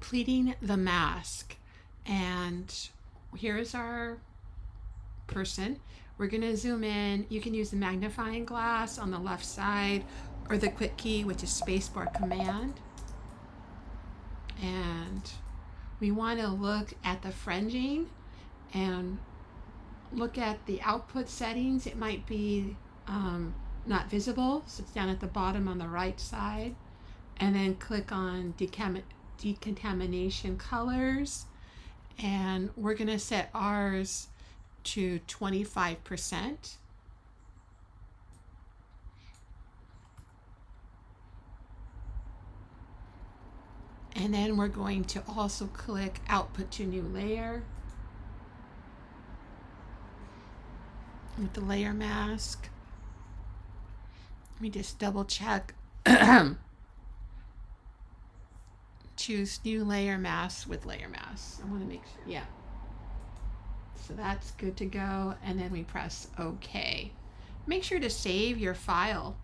completing the mask. And here's our person. We're going to zoom in. You can use the magnifying glass on the left side or the quick key, which is spacebar command. And we want to look at the fringing and look at the output settings. It might be not visible, so it's down at the bottom on the right side. And then click on decontamination colors. And we're going to set ours to 25%. And then we're going to also click output to new layer with the layer mask. Let me just double check. Choose new layer mask with layer mask. I want to make sure, yeah. So that's good to go. And then we press OK. Make sure to save your file.